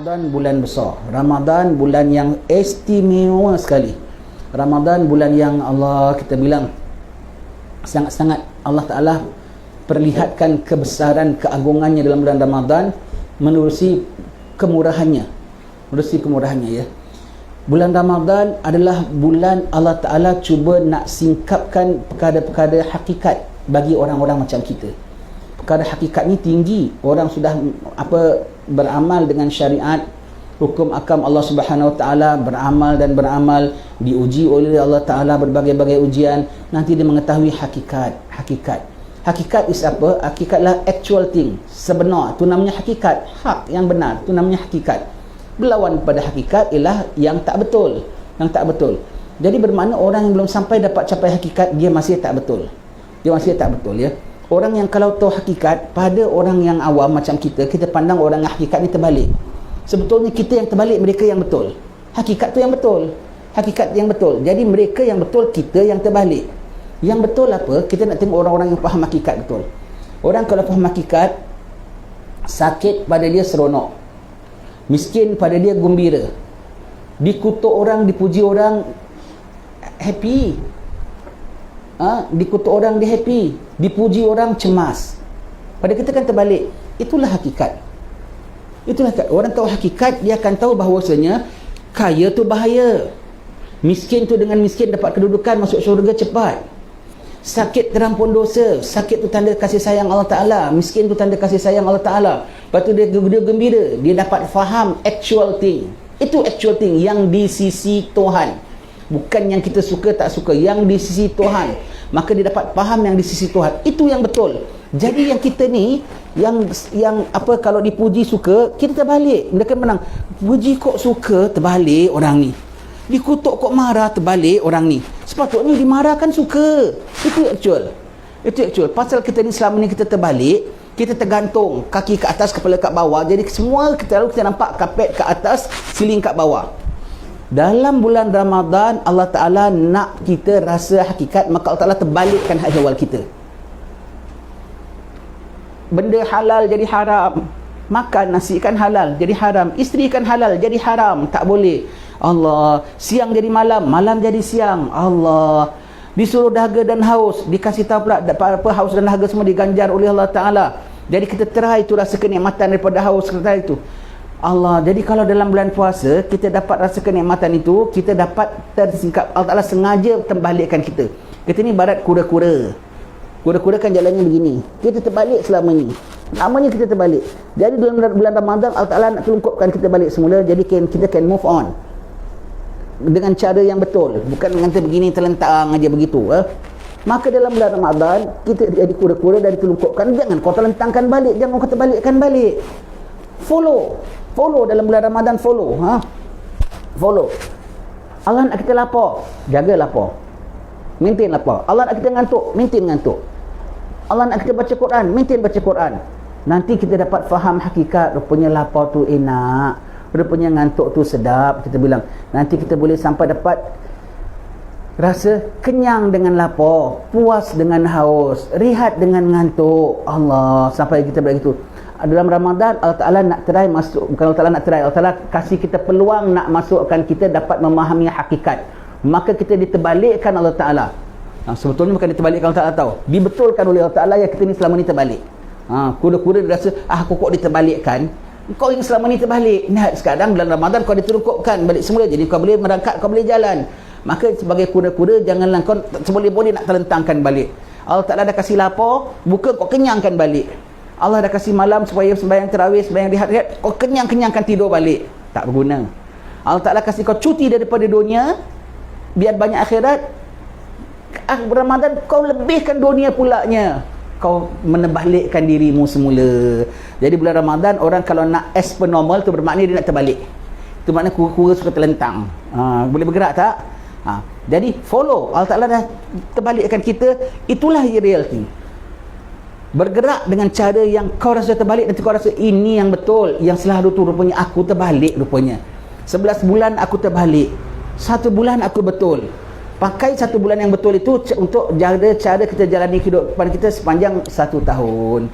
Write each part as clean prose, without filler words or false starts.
Ramadan bulan besar. Ramadan bulan yang istimewa sekali. Ramadan bulan yang Allah kita bilang sangat-sangat Allah Ta'ala perlihatkan kebesaran, keagungannya dalam bulan Ramadan menerusi kemurahannya. Ya. Bulan Ramadan adalah bulan Allah Ta'ala cuba nak singkapkan perkara-perkara hakikat bagi orang-orang macam kita. Perkara hakikat ni tinggi. Orang sudah beramal dengan syariat, hukum akam Allah Subhanahu Wa Ta'ala, beramal, diuji oleh Allah Ta'ala berbagai-bagai ujian. Nanti dia mengetahui hakikat is apa? Hakikatlah actual thing, sebenar. Itu namanya hakikat. Hak yang benar, itu namanya hakikat. Berlawan pada hakikat ialah yang tak betul. Jadi bermakna orang yang belum sampai dapat capai hakikat, dia masih tak betul ya. Orang yang kalau tahu hakikat, pada orang yang awam macam kita pandang orang yang hakikat ni terbalik. Sebetulnya kita yang terbalik, mereka yang betul. Hakikat tu yang betul. Jadi mereka yang betul, kita yang terbalik. Yang betul apa? Kita nak tengok orang-orang yang faham hakikat betul. Orang kalau faham hakikat, sakit pada dia seronok, miskin pada dia gembira, dikutuk orang, dipuji orang, happy. Dikutuk orang dia happy, dipuji orang cemas. Pada kita kan terbalik. Itulah hakikat. Orang tahu hakikat, dia akan tahu bahawasanya kaya tu bahaya, miskin tu dengan miskin dapat kedudukan masuk syurga cepat, sakit terampun dosa. Sakit tu tanda kasih sayang Allah Ta'ala, miskin tu tanda kasih sayang Allah Ta'ala. Lepas tu dia gembira, dia dapat faham actual thing. Itu actual thing yang di sisi Tuhan, bukan yang kita suka tak suka, yang di sisi Tuhan. Maka dia dapat faham yang di sisi Tuhan. Itu yang betul. Jadi yang kita ni yang kalau dipuji suka, kita terbalik. Mereka menang. Puji kok suka, terbalik orang ni. Dikutuk kok marah, terbalik orang ni. Sepatutnya dimarahkan suka. Itu actual. Pasal kita ni selama ni kita terbalik, kita tergantung kaki ke atas, kepala kat bawah. Jadi semua kita nampak kapet kat atas, siling kat bawah. Dalam bulan Ramadan, Allah Ta'ala nak kita rasa hakikat, maka Allah Ta'ala terbalikkan ahwal kita. Benda halal jadi haram. Makan nasi kan halal jadi haram. Isteri kan halal jadi haram. Tak boleh. Allah. Siang jadi malam, malam jadi siang. Allah. Disuruh dahaga dan haus, dikasih tahu pula apa haus dan dahaga semua diganjar oleh Allah Ta'ala. Jadi kita teraih itu rasa kenikmatan daripada haus kata itu. Allah. Jadi kalau dalam bulan puasa kita dapat rasa kenikmatan itu, kita dapat tersingkap. Allah Ta'ala sengaja terbalikkan kita. Kita ni barat kura-kura. Kura-kura kan jalannya begini. Kita terbalik selama ni. Namanya kita terbalik. Jadi dalam bulan Ramadan Allah Ta'ala nak telungkupkan kita balik semula. Jadi kita can move on dengan cara yang betul. Bukan dengan begini terlentang aja begitu. Maka dalam bulan Ramadan kita jadi kura-kura dan ditelungkupkan. Jangan kau terlentangkan balik, jangan kau terbalikkan balik. Follow dalam bulan Ramadan, follow. Allah nak kita lapar, jaga lapar, maintain lapar. Allah nak kita ngantuk, maintain ngantuk. Allah nak kita baca Quran, maintain baca Quran. Nanti kita dapat faham hakikat. Rupanya lapar tu enak, rupanya ngantuk tu sedap. Kita bilang nanti kita boleh sampai dapat rasa kenyang dengan lapar, puas dengan haus, rehat dengan ngantuk. Allah, sampai kita begitu. Dalam Ramadan Allah Ta'ala nak try masuk, bukan Allah Ta'ala nak try, Allah Ta'ala kasih kita peluang nak masukkan kita dapat memahami hakikat. Maka kita diterbalikkan Allah Ta'ala. Sebetulnya bukan diterbalikkan Allah Ta'ala tahu, dibetulkan oleh Allah Ta'ala yang kita ni selama ni terbalik. Kuda-kuda dia rasa aku kok diterbalikkan, kau yang selama ni terbalik. Nah, sekarang bulan Ramadan kau diterungkupkan balik semula, jadi kau boleh merangkak, kau boleh jalan. Maka sebagai kuda-kuda janganlah kau boleh nak terlentangkan balik. Allah Ta'ala dah kasih lapar, bukan kau kenyangkan balik. Allah dah kasih malam supaya sembahyang tarawih, sembahyang rehat-rehat, kau kenyangkan tidur balik. Tak berguna. Allah Ta'ala kasih kau cuti daripada dunia biar banyak akhirat. Ramadan kau lebihkan dunia pulaknya, kau menebalikkan dirimu semula. Jadi bulan Ramadan orang kalau nak as per normal tu bermakna dia nak terbalik. Itu makna kura-kura suka terlentang. Boleh bergerak tak? Jadi follow. Allah Ta'ala dah terbalikkan kita. Itulah reality. Bergerak dengan cara yang kau rasa terbalik, nanti kau rasa ini yang betul. Yang selalu tu rupanya aku terbalik rupanya. 11 bulan aku terbalik, 1 bulan aku betul. Pakai 1 bulan yang betul itu untuk cara kita jalani kehidupan kita sepanjang 1 tahun.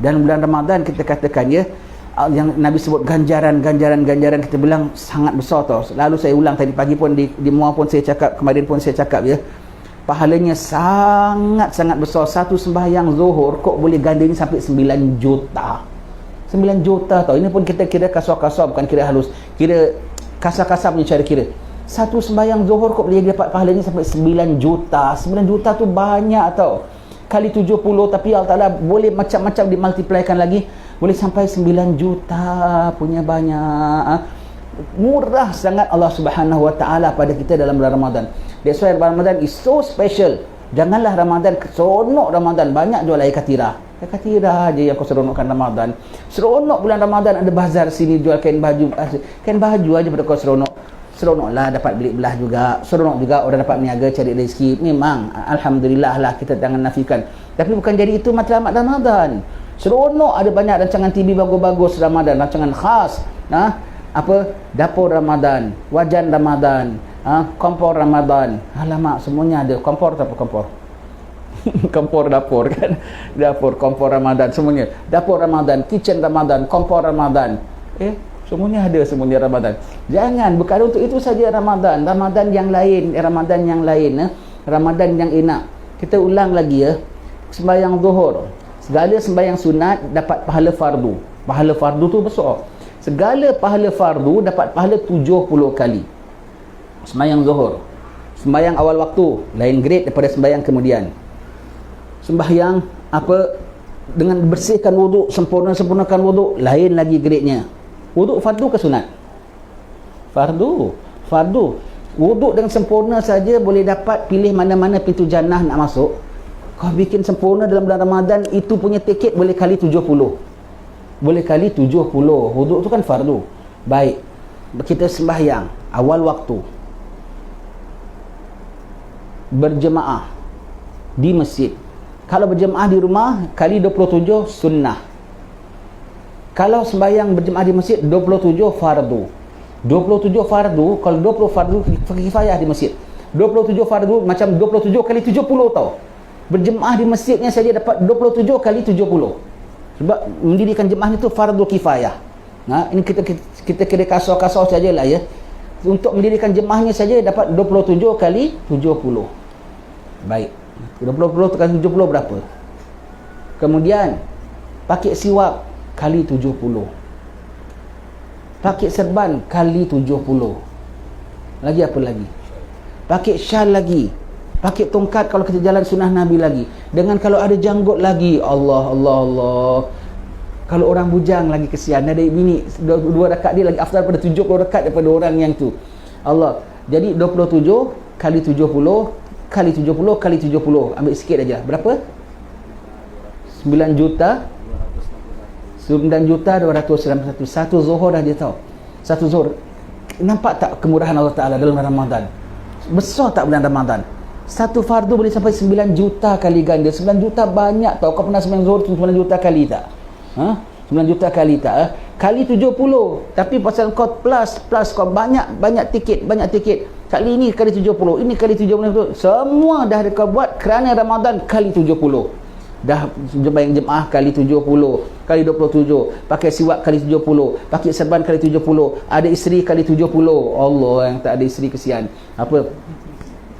Dan bulan Ramadan kita katakan ya, yang Nabi sebut ganjaran kita bilang sangat besar tau. Lalu saya ulang tadi pagi pun di muar pun saya cakap, kemarin pun saya cakap ya, pahalanya sangat besar. Satu sembahyang zuhur kok boleh gandanya sampai 9 juta. 9 juta tau. Ini pun kita kira kasar-kasar, bukan kira halus, kira kasar-kasar punya cara kira. Satu sembahyang zuhur kok boleh dapat pahalanya sampai 9 juta. 9 juta tu banyak tau. Kali 70, tapi Allah Ta'ala boleh macam-macam dimultiplikan lagi, boleh sampai 9 juta punya banyak. Murah sangat Allah Subhanahu Wa Ta'ala pada kita dalam bulan Ramadan. That's why Ramadan is so special. Janganlah Ramadan seronok Ramadan banyak jual air katira. Air katira je yang kau seronokkan Ramadan. Seronok bulan Ramadan ada bazar sini jual kain baju. Kain baju aja pada kau seronok. Seronoklah dapat beli belah juga. Seronok juga orang dapat berniaga cari rezeki. Memang alhamdulillah lah, kita jangan nafikan. Tapi bukan jadi itu matlamat Ramadan. Seronok ada banyak rancangan TV bagus-bagus Ramadan, rancangan khas. Dapur Ramadan, wajan Ramadan, kompor Ramadan. Alamak, semuanya ada. Kompor tak apa kompor? Kompor dapur kan. Dapur, kompor Ramadan, semuanya. Dapur Ramadan, kitchen Ramadan, kompor Ramadan. Semuanya ada, semuanya Ramadan. Jangan, bukan untuk itu saja Ramadan. Ramadan yang lain, Ramadan yang lain, Ramadan yang enak. Kita ulang lagi ya. Sembahyang zuhur, segala sembahyang sunat dapat pahala fardu. Pahala fardu tu besar. Segala pahala fardu dapat pahala 70 kali. Sembahyang zuhur, sembahyang awal waktu, lain grade daripada sembahyang kemudian. Sembahyang dengan bersihkan wuduk, sempurnakan wuduk, lain lagi grade-nya. Wuduk fardu ke sunat? Fardu. Wuduk dengan sempurna saja boleh dapat pilih mana-mana pintu jannah nak masuk. Kau bikin sempurna dalam bulan Ramadan, itu punya tiket boleh kali 70. Boleh kali 70. Wuduk tu kan fardu. Baik, kita sembahyang awal waktu, berjemaah di masjid. Kalau berjemaah di rumah, kali 27 sunnah. Kalau sembahyang berjemaah di masjid, 27 fardu. 27 fardu, kalau 20 fardu kifayah di masjid. 27 fardu macam 27 kali 70 tau. Berjemaah di masjidnya saja dapat 27 kali 70. Sebab mendirikan jemaah itu fardu kifayah. Ini kita kira kasar-kasar sajalah ya. Untuk mendirikan jemaahnya saja dapat 27 kali 70. Baik. 20 kali 70 berapa? Kemudian pakai siwak kali 70. Pakai serban kali 70. Lagi apa lagi? Pakai syal lagi. Pakai tongkat kalau kita jalan sunnah Nabi lagi. Dengan kalau ada janggut lagi. Allah. Kalau orang bujang lagi kesian. Ada bini 2 rakaat dia lagi afdal pada 70 rakaat daripada orang yang tu. Allah. Jadi 27 kali 70 kali 70 kali 70. Ambil sikit aja. Berapa? 9 juta 9,291. Satu zuhur dah dia tahu. Satu zuhur. Nampak tak kemurahan Allah Ta'ala dalam Ramadan? Besar tak bulan Ramadan? Satu fardu boleh sampai 9 juta kali ganda. 9 juta banyak tau. Kau pernah sembahyang zuhur 9 juta kali tak? 9 juta kali tak? Kali 70. Tapi pasal kau plus kau banyak tiket. Kali ini kali 70. Ini kali 70. Semua dah kau buat kerana Ramadan kali 70. Dah sembahyang jemaah kali 70, kali 27, pakai siwak kali 70, pakai serban kali 70, ada isteri kali 70. Allah, yang tak ada isteri kesian.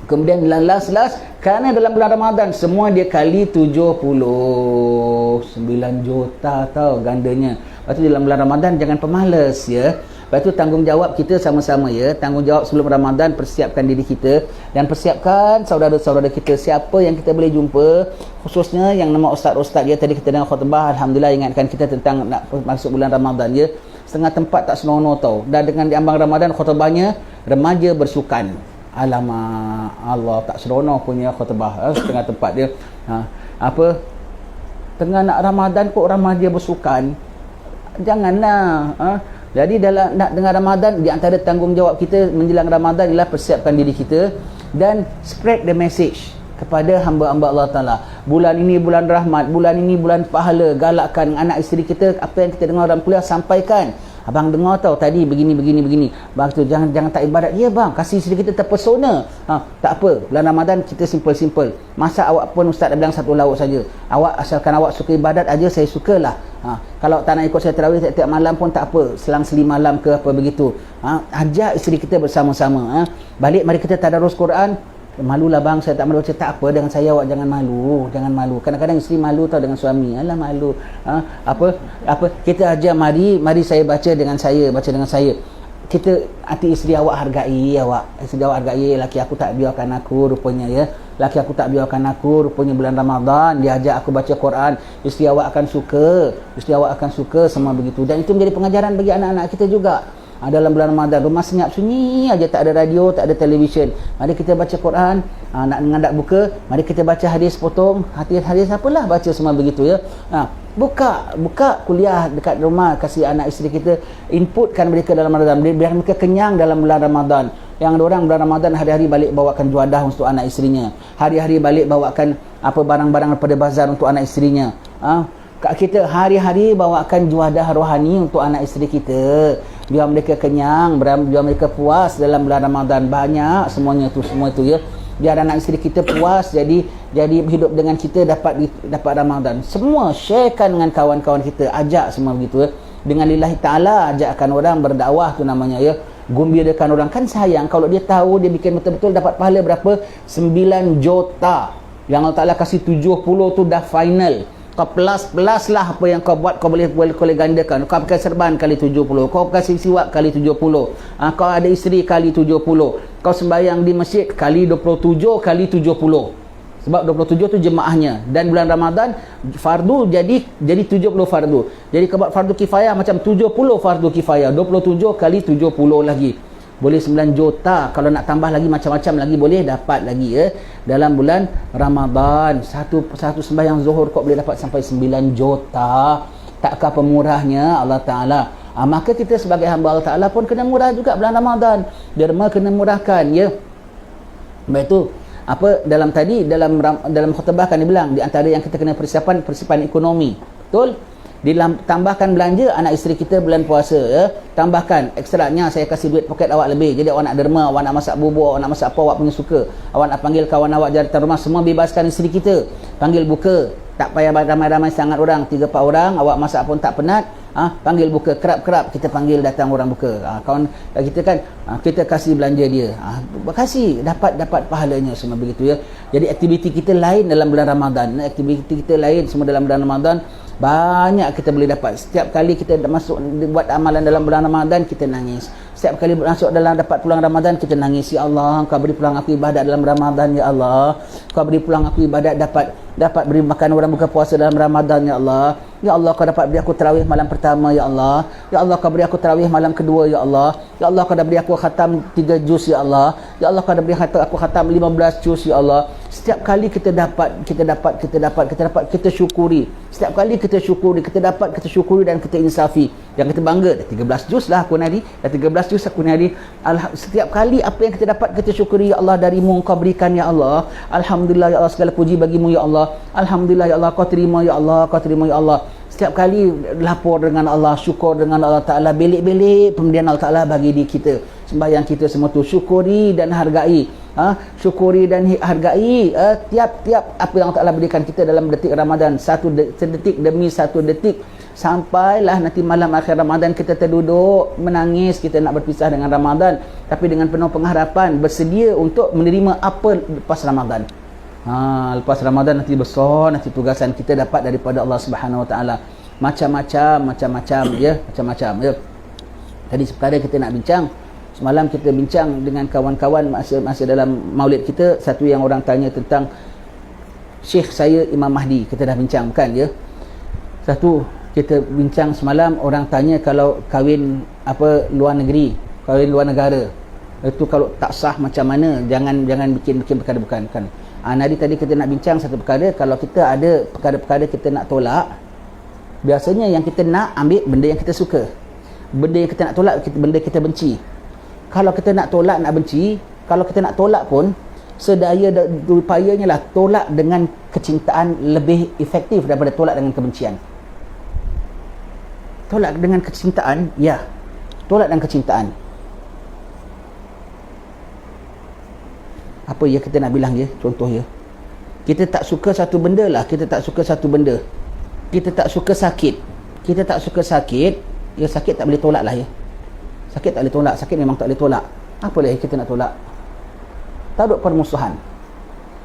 Kemudian last kerana dalam bulan Ramadan semua dia kali 70. 9 juta tau gandanya. Lepas tu dalam bulan Ramadan jangan pemalas ya. Lepas tu tanggungjawab kita sama-sama ya. Tanggungjawab sebelum Ramadan, persiapkan diri kita dan persiapkan saudara-saudara kita, siapa yang kita boleh jumpa, khususnya yang nama ustaz-ustaz ya. Tadi kita dengar khutbah, alhamdulillah ingatkan kita tentang nak masuk bulan Ramadan ya. Setengah tempat tak senonoh tau. Dan dengan diambang Ramadan khutbahnya remaja bersukan. Alamak, Allah tak seronok punya khutbah setengah tempat dia. Tengah nak Ramadan kok remaja bersukan. Janganlah. Jadi dalam nak dengar Ramadan, di antara tanggungjawab kita menjelang Ramadan ialah persiapkan diri kita dan spread the message kepada hamba-hamba Allah Ta'ala. Bulan ini bulan rahmat, bulan ini bulan pahala. Galakkan anak isteri kita, apa yang kita dengar dalam kuliah sampaikan. abang dengar tau tadi begini. Bang tu jangan tak ibadat. Ya bang, kasih isteri kita terpesona. Tak apa, bulan Ramadan kita simple. Masa awak pun ustaz dah bilang satu lauk saja. Awak asalkan awak suka ibadat aja, saya sukalah. Kalau tak nak ikut saya tarawih tiap malam pun tak apa, selang-seli malam ke apa begitu. Ajak isteri kita bersama-sama. Balik mari kita tadarus Quran. Malulah bang, saya tak malu. Tak apa, dengan saya awak jangan malu. Kadang-kadang isteri malu tau dengan suami. Alah malu. Apa kita ajar mari saya baca dengan saya. Kita hati isteri awak hargai laki aku tak biarkan aku rupanya ya. Laki aku tak biarkan aku rupanya bulan Ramadan dia ajak aku baca Quran. Isteri awak akan suka semua begitu. Dan itu menjadi pengajaran bagi anak-anak kita juga. Dalam bulan Ramadan rumah senyap sunyi aja, tak ada radio, tak ada televisyen. Mari kita baca Quran. Nak mengandak buka, mari kita baca hadis potong, hadis apalah baca semua begitu ya. Buka kuliah dekat rumah, kasih anak isteri kita, inputkan mereka dalam Ramadan, biar mereka kenyang dalam bulan Ramadan. Yang orang bulan Ramadan hari-hari balik bawakan juadah untuk anak isterinya, hari-hari balik bawakan barang-barang daripada bazar untuk anak isterinya. Kita hari-hari bawakan juadah rohani untuk anak isteri kita, biar mereka kenyang, biar mereka puas dalam bulan Ramadan. Banyak semua itu ya, biar anak isteri kita puas, jadi hidup dengan kita dapat Ramadan. Semua sharekan dengan kawan-kawan kita, ajak semua begitu ya. Dengan lillahi ta'ala ajakkan orang berdakwah tu namanya ya. Gembirakan orang, kan sayang kalau dia tahu dia bikin betul-betul dapat pahala berapa? 9 juta. Yang Allah Ta'ala kasih 70 tu dah final. Kau plus lah apa yang kau buat, kau boleh gandakan. Kau pakai serban kali 70, kau pakai siwak kali 70, kau ada isteri kali 70, kau sembahyang di masjid kali 27 kali 70. Sebab 27 tu jemaahnya, dan bulan Ramadan fardu jadi 70 fardu. Jadi kau buat fardu kifayah macam 70 fardu kifayah, 27 kali 70 lagi. Boleh 9 juta. Kalau nak tambah lagi macam-macam lagi boleh dapat lagi ya. Dalam bulan Ramadan satu sembahyang zuhur kau boleh dapat sampai 9 juta. Takkah pemurahnya Allah Ta'ala? Maka kita sebagai hamba Allah Ta'ala pun kena murah juga bulan Ramadan. Derma kena murahkan ya. Baik tu dalam khutbah kan dia bilang di antara yang kita kena persiapan ekonomi. Betul? Tambahkan belanja anak isteri kita bulan puasa ya. Tambahkan ekstranya, saya kasih duit poket awak lebih. Jadi awak nak derma, awak nak masak bubur, awak nak masak apa awak punya suka. Awak nak panggil kawan awak jaritan rumah, semua bebaskan isteri kita. Panggil buka. Tak payah ramai-ramai sangat orang, 3-4 orang, awak masak pun tak penat. Panggil buka, kerap-kerap kita panggil datang orang buka. Kawan kita kan, kita kasih belanja dia. Kasih, dapat pahalanya semua begitu ya. Jadi aktiviti kita lain dalam bulan Ramadan. Aktiviti kita lain semua dalam bulan Ramadan. Banyak kita boleh dapat. Setiap kali kita masuk buat amalan dalam bulan Ramadan, kita nangis. Setiap kali masuk dapat pulang Ramadan, kita nangis. Ya Allah, Kau beri pulang aku ibadat dalam Ramadan. Ya Allah, Kau beri pulang aku ibadat dapat beri makan orang buka puasa dalam Ramadan. Ya Allah, Ya Allah, Kau dapat beri aku tarawih malam pertama. Ya Allah, Ya Allah, Kau beri aku tarawih malam kedua. Ya Allah, Ya Allah, Kau dah beri aku khatam 3 juz. Ya Allah, Ya Allah, Kau dah beri aku khatam 15 juz. Ya Allah. Setiap kali kita dapat, kita syukuri. Setiap kali kita syukuri, kita dapat, kita syukuri dan kita insafi. Yang kita bangga, dah 13 juz lah aku ni, dah 13 juz aku ni. Setiap kali apa yang kita dapat, kita syukuri. Ya Allah, darimu Kau berikan. Ya Allah, Alhamdulillah. Ya Allah, segala puji bagimu. Ya Allah, Alhamdulillah. Ya Allah, Kau terima. Ya Allah, Kau terima. Ya Allah. Setiap kali lapor dengan Allah, syukur dengan Allah Ta'ala, belik-belik pemberian Allah Ta'ala bagi diri kita. Sembahyang kita semua tu syukuri dan hargai. Syukuri dan hargai tiap-tiap apa yang Allah Ta'ala berikan kita dalam detik Ramadan, sedetik demi satu detik, sampailah nanti malam akhir Ramadan kita terduduk menangis, kita nak berpisah dengan Ramadan, tapi dengan penuh pengharapan, bersedia untuk menerima apa lepas Ramadan. Lepas Ramadan nanti besar, nanti tugasan kita dapat daripada Allah Subhanahu Wa Taala macam-macam ya, macam-macam ya. Tadi perkara kita nak bincang, semalam kita bincang dengan kawan-kawan masa dalam maulid kita, satu yang orang tanya tentang Syekh saya Imam Mahdi, kita dah bincang kan ya. Satu kita bincang semalam, orang tanya kalau kahwin luar negeri, kahwin luar negara, itu kalau tak sah macam mana, jangan bikin perkara bukan kan. Nadi tadi kita nak bincang satu perkara, kalau kita ada perkara-perkara kita nak tolak, biasanya yang kita nak ambil benda yang kita suka. Benda yang kita nak tolak, benda kita benci. Kalau kita nak tolak, nak benci, kalau kita nak tolak pun, sedaya upayanya lah tolak dengan kecintaan lebih efektif daripada tolak dengan kebencian. Tolak dengan kecintaan, ya, Tolak dengan kecintaan. Apa ya kita nak bilang je, contoh ya. Kita tak suka satu benda lah, kita tak suka satu benda. Kita tak suka sakit. Kita tak suka sakit, ya sakit tak boleh tolak lah ya. Sakit tak boleh tolak, sakit memang tak boleh tolak. Apa lagi kita nak tolak? Tak ada permusuhan.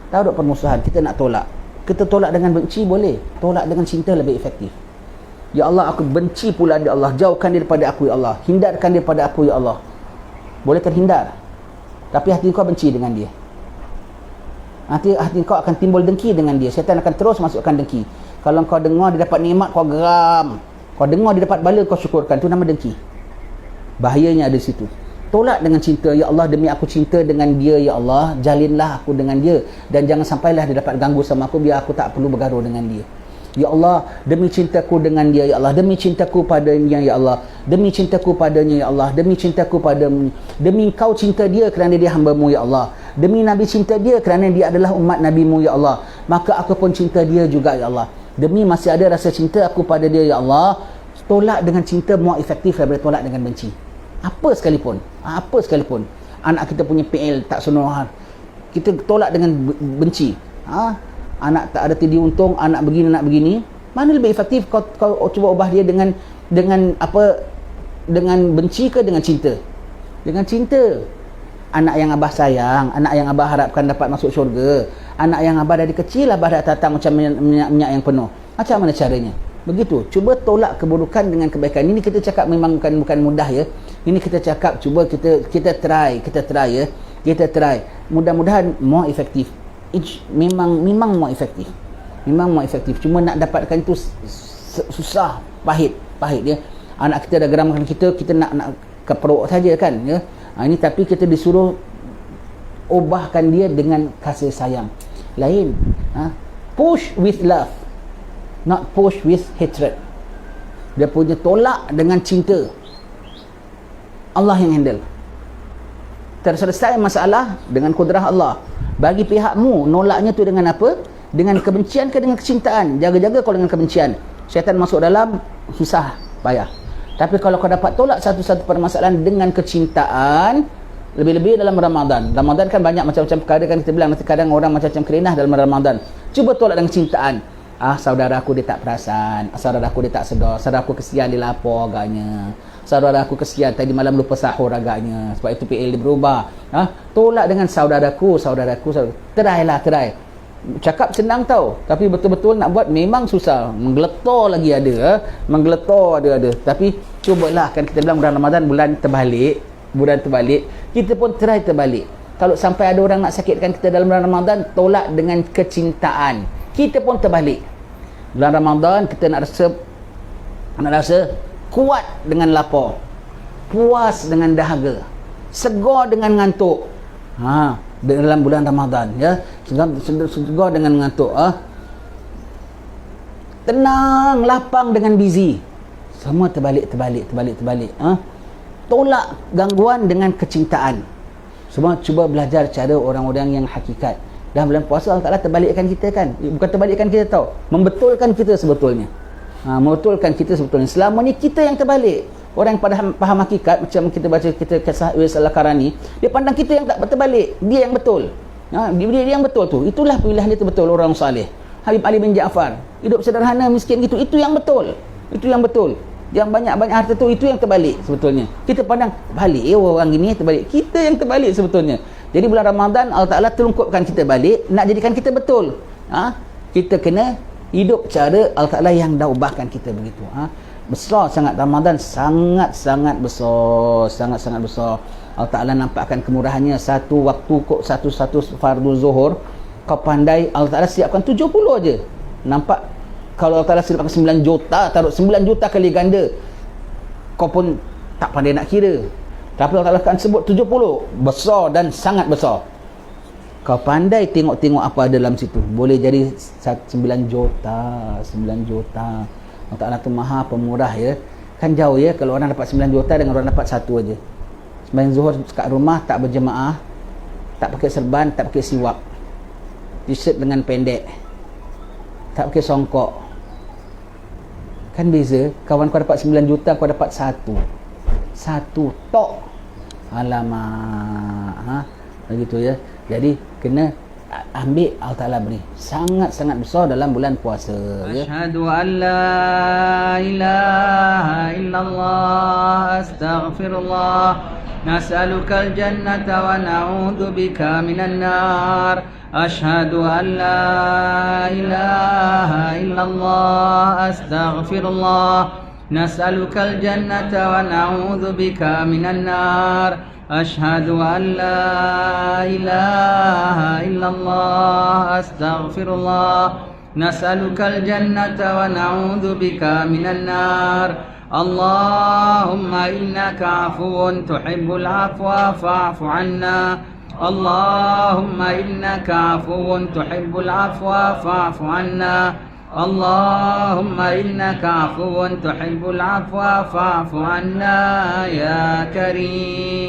Tak ada permusuhan, kita nak tolak. Kita tolak dengan benci boleh, tolak dengan cinta lebih efektif. Ya Allah, aku benci pula dia Allah, jauhkan dia daripada aku ya Allah, hindarkan dia daripada aku ya Allah. Boleh terhindar, tapi hati kau benci dengan dia. Hati kau akan timbul dengki dengan dia. Syaitan akan terus masukkan dengki. Kalau kau dengar dia dapat nikmat, kau geram. Kau dengar dia dapat bala, kau syukurkan. Itu nama dengki. Bahayanya ada situ. Tolak dengan cinta. Ya Allah, demi aku cinta dengan dia ya Allah, jalinlah aku dengan dia, dan jangan sampailah dia dapat ganggu sama aku, biar aku tak perlu bergaruh dengan dia. Ya Allah, demi cintaku dengan dia ya Allah, demi cintaku padanya ya Allah, demi cintaku padanya ya Allah, demi cintaku padamu, demi kau cinta dia kerana dia hamba-Mu ya Allah, demi Nabi cinta dia kerana dia adalah umat Nabi-Mu ya Allah, maka aku pun cinta dia juga ya Allah. Demi masih ada rasa cinta aku pada dia ya Allah, tolak dengan cinta more efektif daripada tolak dengan benci. Apa sekalipun, anak kita punya PL tak senonoh, kita tolak dengan benci. Anak tak ada tidi untung, anak begini, mana lebih efektif kau cuba ubah dia dengan apa, dengan benci ke dengan cinta? Dengan cinta. Anak yang abah sayang, anak yang abah harapkan dapat masuk syurga, anak yang abah dari kecil abah dah tatang macam minyak yang penuh. Macam mana caranya? Begitu. Cuba tolak keburukan dengan kebaikan. Ini kita cakap memang bukan mudah ya. Ini kita cakap, cuba kita try ya. Kita try. Mudah-mudahan more efektif. Memang more efektif. Cuma nak dapatkan itu susah, pahit ya. Anak kita dah geramkan kita nak ke perut saja kan ya. Ini tapi kita disuruh ubahkan dia dengan kasih sayang. Lain. Push with love, not push with hatred. Dia punya tolak dengan cinta. Allah yang handle. Terselesai masalah dengan kudrah Allah. Bagi pihakmu, nolaknya tu dengan apa? Dengan kebencian ke dengan kecintaan? Jaga-jaga kalau dengan kebencian, syaitan masuk dalam, susah, payah. Tapi kalau kau dapat tolak satu-satu permasalahan dengan kecintaan, lebih-lebih dalam Ramadan. Ramadan kan banyak macam-macam perkara kan, kita bilang nanti kadang orang macam-macam kerenah dalam Ramadan. Cuba tolak dengan cintaan. Saudara aku dia tak perasan, saudara aku dia tak sedar, saudara aku kesian dia lapar agaknya, saudara aku kesian tadi malam lupa sahur agaknya, sebab itu PL dia berubah. Tolak dengan saudaraku. Try. Cakap senang tau, tapi betul-betul nak buat memang susah. Menggeletar lagi ada, tapi cubalah. Kan kita bilang bulan Ramadan bulan terbalik, kita pun try terbalik. Kalau sampai ada orang nak sakitkan kita dalam bulan Ramadan, tolak dengan kecintaan, kita pun terbalik. Bulan Ramadan kita nak rasa kuat dengan lapar, puas dengan dahaga, segar dengan ngantuk. Dalam bulan Ramadan ya, segar dengan ngantuk. Tenang, lapang dengan busy. Semua terbalik. Tolak gangguan dengan kecintaan. Semua cuba belajar cara orang-orang yang hakikat. Dalam bulan puasa Allah Ta'ala terbalikkan kita kan. Bukan terbalikkan kita tau, membetulkan kita sebetulnya. Selama ni kita yang terbalik. Orang yang faham hakikat, macam kita baca kita kisah Uwais Al-Qarani, dia pandang kita yang tak terbalik, dia yang betul. Dia yang betul tu. Itulah pilihan dia betul, orang saleh. Habib Ali bin Ja'far, hidup sederhana, miskin gitu, itu yang betul. Yang banyak-banyak harta tu, itu yang terbalik sebetulnya. Kita pandang balik, orang gini terbalik. Kita yang terbalik sebetulnya. Jadi bulan Ramadan Allah Ta'ala terungkupkan kita balik, nak jadikan kita betul. Kita kena hidup cara Allah Ta'ala yang dah ubahkan kita begitu. Besar sangat Ramadan, sangat besar. Allah Ta'ala nampakkan kemurahannya. Satu waktu kok satu fardu zuhur, kau pandai Allah Ta'ala siapkan 70 aja. Nampak kalau Allah Ta'ala siapkan 9 juta, taruh 9 juta kali ganda, kau pun tak pandai nak kira. Tapi Allah Ta'ala akan sebut 70, besar dan sangat besar. Kau pandai tengok-tengok apa ada dalam situ, boleh jadi 9 juta. Allah Ta'ala tu maha pemurah ya. Kan jauh ya kalau orang dapat 9 juta dengan orang dapat 1 aja. Sembahyang zuhur kat rumah tak berjemaah, tak pakai serban, tak pakai siwak, t-shirt dengan pendek, tak pakai songkok. Kan beza. Kawan kau dapat 9 juta, kau dapat 1. satu tok. Alamak, begitu ya. Jadi kena ambil Allah Ta'ala beri sangat-sangat besar dalam bulan puasa ya. Asyhadu an la ilaha illallah astaghfirullah nas'alukal jannata wa na'udzu bika minan nar. Asyhadu an la ilaha illallah astaghfirullah nas'alukal jannata wa na'udzu bika minan nar. أشهد أن لا إله إلا الله أستغفر الله نسألك الجنة ونعوذ بك من النار. اللهم إنك عفو تحب العفو فاعف عنا. اللهم إنك عفو تحب العفو فاعف عنا. اللهم إنك عفو تحب العفو فاعف عنا يا كريم.